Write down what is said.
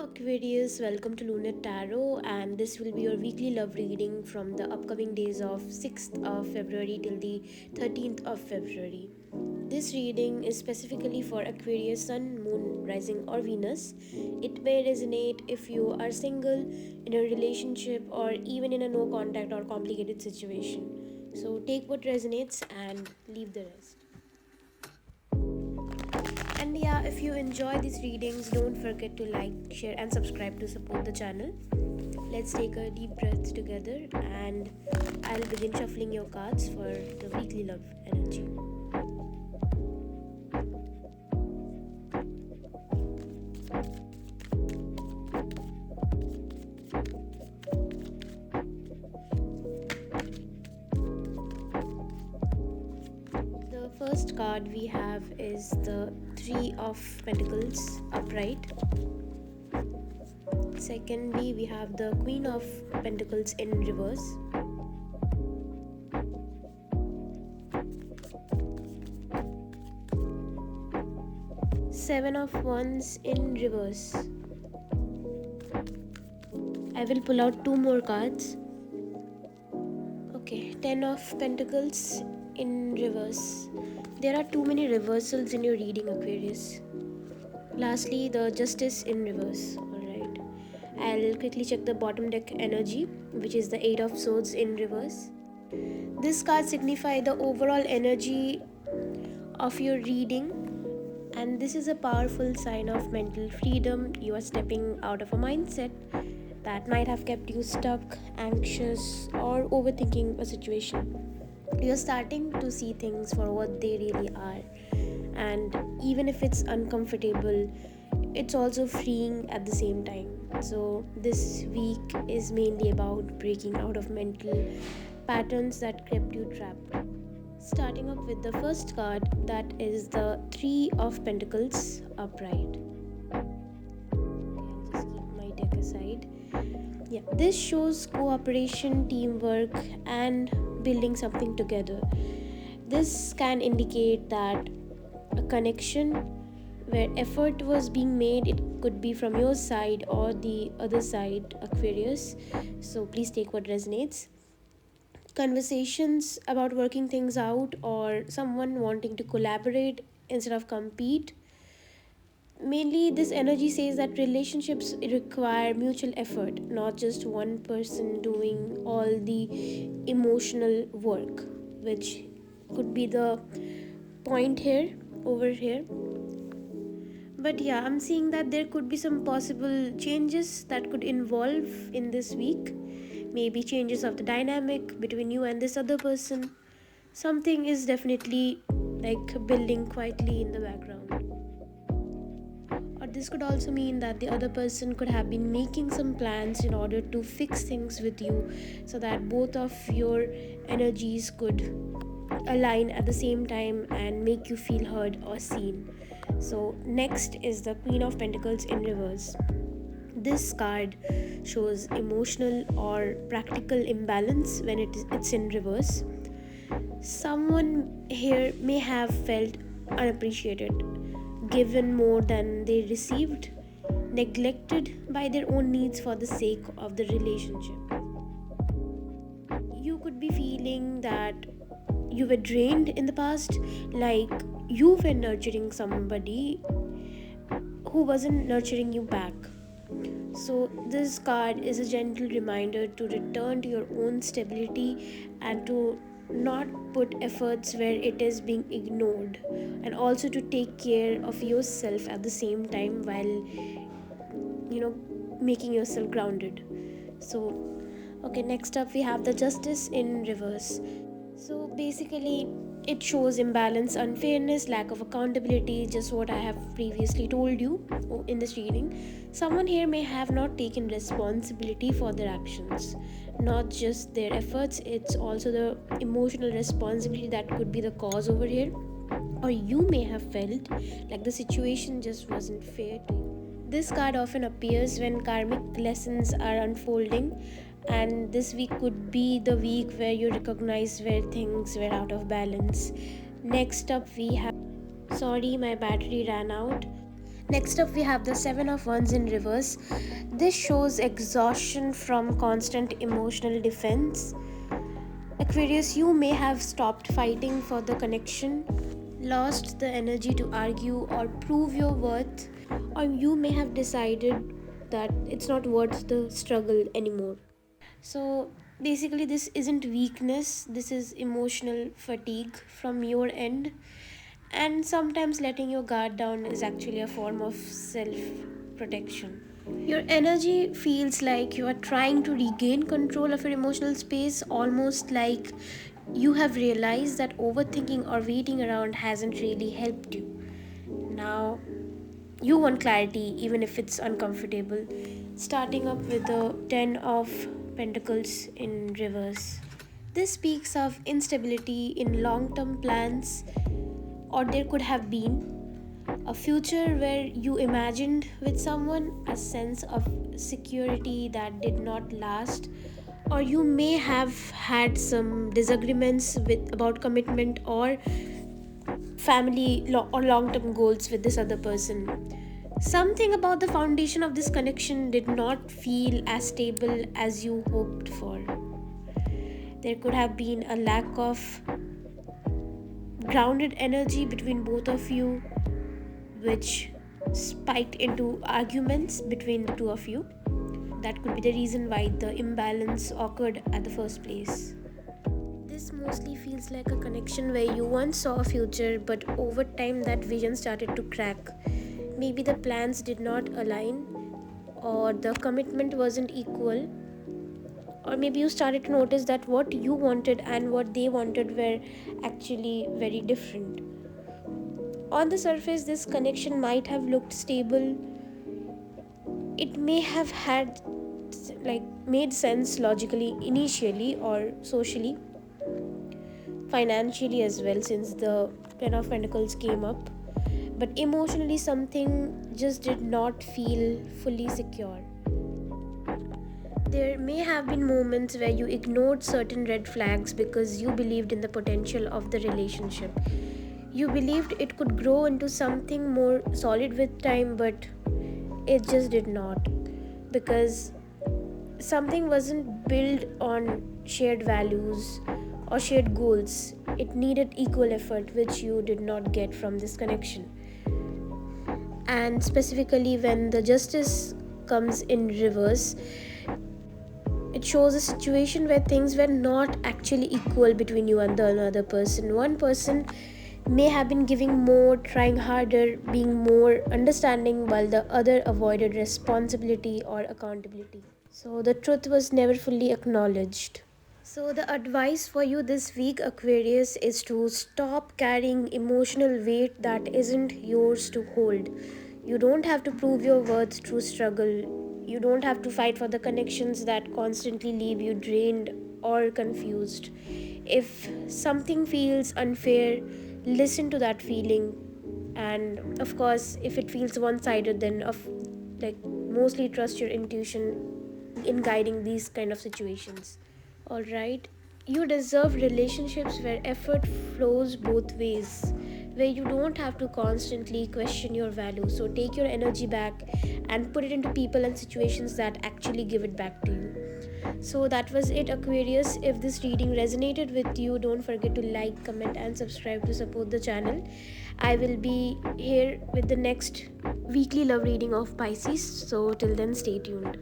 Hello Aquarius, welcome to Lunet Tarot, and this will be your weekly love reading from the upcoming days of 6th of February till the 13th of February. This reading is specifically for Aquarius Sun, Moon, Rising or Venus. It may resonate if you are single, in a relationship or even in a no contact or complicated situation. So take what resonates and leave the rest. And yeah, if you enjoy these readings, don't forget to like, share, and subscribe to support the channel. Let's take a deep breath together, and I'll begin shuffling your cards for the weekly love energy. The first card we have is the Three of Pentacles upright. Secondly, we have the Queen of Pentacles in reverse. Seven of Wands in reverse. I will pull out two more cards. Okay, Ten of Pentacles in reverse. There are too many reversals in your reading, Aquarius. Lastly, the Justice in reverse. Alright. I'll quickly check the bottom deck energy, which is the Eight of Swords in reverse. This card signifies the overall energy of your reading, and this is a powerful sign of mental freedom. You are stepping out of a mindset that might have kept you stuck, anxious, or overthinking a situation. You're starting to see things for what they really are, and even if it's uncomfortable, it's also freeing at the same time. So this week is mainly about breaking out of mental patterns that kept you trapped. Starting up with the first card, that is the Three of Pentacles upright. Okay, I'll just keep my deck aside. Yeah, this shows cooperation, teamwork, and building something together. This can indicate that a connection where effort was being made. It could be from your side or the other side, Aquarius. So please take what resonates. Conversations about working things out, or someone wanting to collaborate instead of compete. Mainly, this energy says that relationships require mutual effort, not just one person doing all the emotional work, which could be the point here, over here. But yeah, I'm seeing that there could be some possible changes that could involve in this week. Maybe changes of the dynamic between you and this other person. Something is definitely like building quietly in the background. Or this could also mean that the other person could have been making some plans in order to fix things with you, so that both of your energies could align at the same time and make you feel heard or seen. So next is the Queen of Pentacles in reverse. This card shows emotional or practical imbalance when it's in reverse. Someone here may have felt unappreciated, given more than they received, neglected by their own needs for the sake of the relationship. You could be feeling that you were drained in the past, like you were nurturing somebody who wasn't nurturing you back. So this card is a gentle reminder to return to your own stability and to not put efforts where it is being ignored, and also to take care of yourself at the same time while making yourself grounded. So okay, next up we have the Justice in reverse. So basically, it shows imbalance, unfairness, lack of accountability, just what I have previously told you in this reading. Someone here may have not taken responsibility for their actions, not just their efforts, it's also the emotional responsibility that could be the cause over here. Or you may have felt like the situation just wasn't fair to you. This card often appears when karmic lessons are unfolding, and this week could be the week where you recognize where things were out of balance. Next up we have, sorry, my battery ran out. Next up, we have the Seven of Wands in reverse. This shows exhaustion from constant emotional defense. Aquarius, you may have stopped fighting for the connection, lost the energy to argue or prove your worth, or you may have decided that it's not worth the struggle anymore. So basically, this isn't weakness, this is emotional fatigue from your end. And sometimes letting your guard down is actually a form of self protection. Your energy feels like you are trying to regain control of your emotional space, almost like you have realized that overthinking or waiting around hasn't really helped you. Now, you want clarity, even if it's uncomfortable. Starting up with the Ten of Pentacles in reverse. This speaks of instability in long term plans, or there could have been a future where you imagined with someone, a sense of security that did not last, or you may have had some disagreements with about commitment or or long-term goals with this other person. Something about the foundation of this connection did not feel as stable as you hoped for. There could have been a lack of grounded energy between both of you, which spiked into arguments between the two of you. That could be the reason why the imbalance occurred at the first place. This mostly feels like a connection where you once saw a future, but over time that vision started to crack. Maybe the plans did not align, or the commitment wasn't equal, or maybe you started to notice that what you wanted and what they wanted were actually very different. On the surface, this connection might have looked stable. It may have had made sense logically initially or socially, financially as well, since the Ten of Pentacles came up. But emotionally, something just did not feel fully secure. There may have been moments where you ignored certain red flags because you believed in the potential of the relationship. You believed it could grow into something more solid with time, but it just did not. Because something wasn't built on shared values or shared goals. It needed equal effort, which you did not get from this connection. And specifically, when the justice comes in reverse, it shows a situation where things were not actually equal between you and the another person. One person may have been giving more, trying harder, being more understanding, while the other avoided responsibility or accountability. So the truth was never fully acknowledged. So, the advice for you this week, Aquarius, is to stop carrying emotional weight that isn't yours to hold. You don't have to prove your worth through struggle. You don't have to fight for the connections that constantly leave you drained or confused. If something feels unfair, listen to that feeling. And of course, if it feels one sided, then mostly trust your intuition in guiding these kind of situations. Alright, you deserve relationships where effort flows both ways, where you don't have to constantly question your value. So take your energy back and put it into people and situations that actually give it back to you. So that was it, Aquarius. If this reading resonated with you, don't forget to like, comment, and subscribe to support the channel. I will be here with the next weekly love reading of Pisces. So till then, stay tuned.